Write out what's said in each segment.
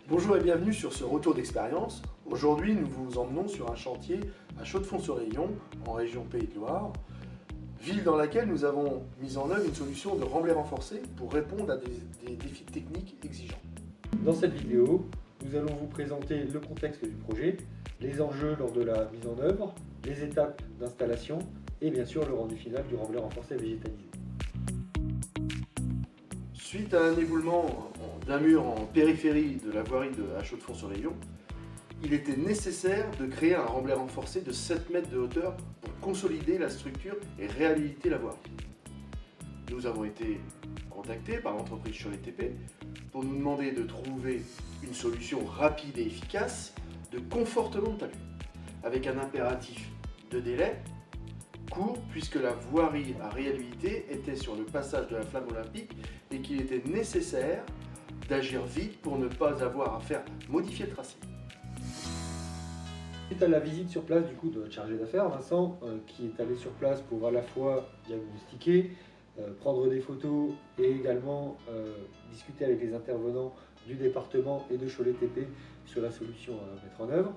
Bonjour et bienvenue sur ce retour d'expérience. Aujourd'hui, nous vous emmenons sur un chantier à Chaux-de-Fonds-sur-Layon, en région Pays de Loire, ville dans laquelle nous avons mis en œuvre une solution de remblai renforcé pour répondre à des défis techniques exigeants. Dans cette vidéo, nous allons vous présenter le contexte du projet, les enjeux lors de la mise en œuvre, les étapes d'installation et bien sûr le rendu final du remblai renforcé végétalisé. Suite à un éboulement d'un mur en périphérie de la voirie à Chaux-de-Fonds-sur-Layon, il était nécessaire de créer un remblai renforcé de 7 mètres de hauteur pour consolider la structure et réhabiliter la voirie. Nous avons été contactés par l'entreprise Cholet TP pour nous demander de trouver une solution rapide et efficace de confortement de talus, avec un impératif de délai court puisque la voirie à réhabiliter était sur le passage de la flamme olympique et qu'il était nécessaire d'agir vite pour ne pas avoir à faire modifier le tracé. Suite à la visite sur place de notre chargé d'affaires, Vincent, qui est allé sur place pour à la fois diagnostiquer, prendre des photos et également discuter avec les intervenants du département et de Cholet TP sur la solution à mettre en œuvre.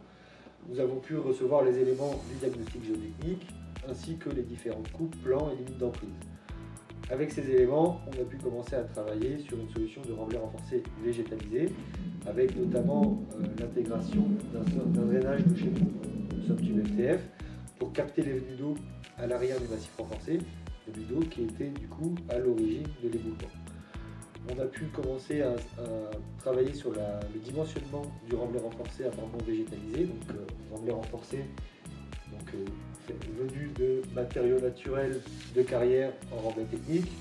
Nous avons pu recevoir les éléments du diagnostic géotechnique ainsi que les différentes coupes, plans et limites d'emprise. Avec ces éléments, on a pu commencer à travailler sur une solution de remblai renforcé végétalisé avec notamment l'intégration d'un drainage de chez nous, Subtube FTF, pour capter les venues d'eau à l'arrière du massif renforcé, les venues d'eau qui étaient du coup à l'origine de l'éboulement. On a pu commencer à travailler sur le dimensionnement du remblai renforcé apparemment végétalisé, donc remblai renforcé venu de matériaux naturels de carrière en remblai technique,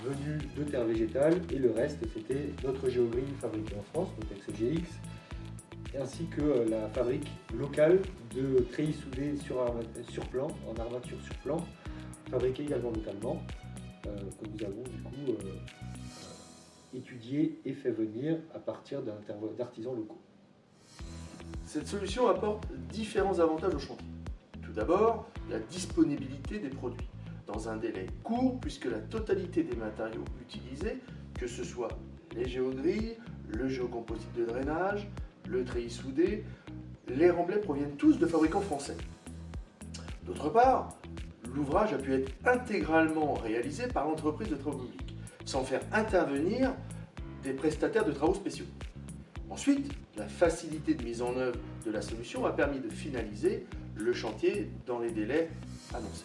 venu de terre végétale, et le reste c'était notre géogrille fabriquée en France, Notex GX, ainsi que la fabrique locale de treillis soudés sur plan, en armature sur plan, fabriquée également localement, que nous avons du coup étudié et fait venir à partir d'artisans locaux. Cette solution apporte différents avantages au chantier. Tout d'abord, la disponibilité des produits, dans un délai court puisque la totalité des matériaux utilisés, que ce soit les géodrilles, le géocomposite de drainage, le treillis soudé, les remblais proviennent tous de fabricants français. D'autre part, l'ouvrage a pu être intégralement réalisé par l'entreprise de travaux publics, sans faire intervenir des prestataires de travaux spéciaux. Ensuite, la facilité de mise en œuvre de la solution a permis de finaliser le chantier dans les délais annoncés.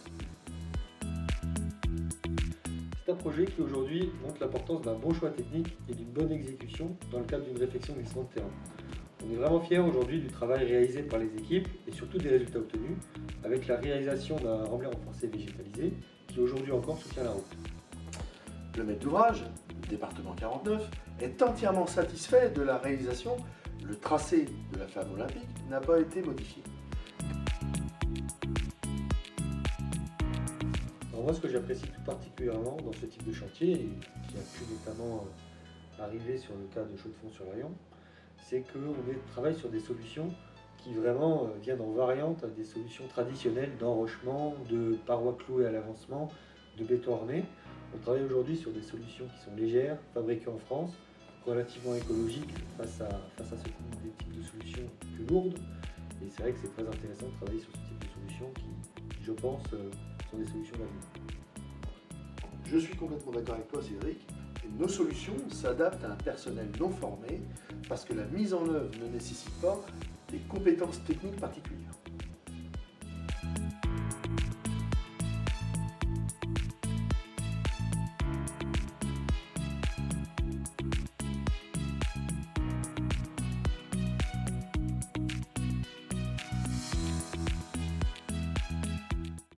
C'est un projet qui aujourd'hui montre l'importance d'un bon choix technique et d'une bonne exécution dans le cadre d'une réflexion glissement de terrain. On est vraiment fiers aujourd'hui du travail réalisé par les équipes et surtout des résultats obtenus avec la réalisation d'un remblai renforcé végétalisé qui aujourd'hui encore soutient la route. Le maître d'ouvrage, le département 49, est entièrement satisfait de la réalisation. Le tracé de la flamme olympique n'a pas été modifié. Alors moi, ce que j'apprécie tout particulièrement dans ce type de chantier, et qui a pu notamment arriver sur le cas de Chaux-de-Fonds-sur-Layon, c'est qu'on travaille sur des solutions qui vraiment viennent en variante à des solutions traditionnelles d'enrochement, de parois clouées à l'avancement, de béton armé. On travaille aujourd'hui sur des solutions qui sont légères, fabriquées en France, relativement écologiques face à des types de solutions plus lourdes. Et c'est vrai que c'est très intéressant de travailler sur ce type de solutions qui, je pense, sont des solutions d'avenir. Je suis complètement d'accord avec toi, Cédric. Et nos solutions s'adaptent à un personnel non formé parce que la mise en œuvre ne nécessite pas des compétences techniques particulières.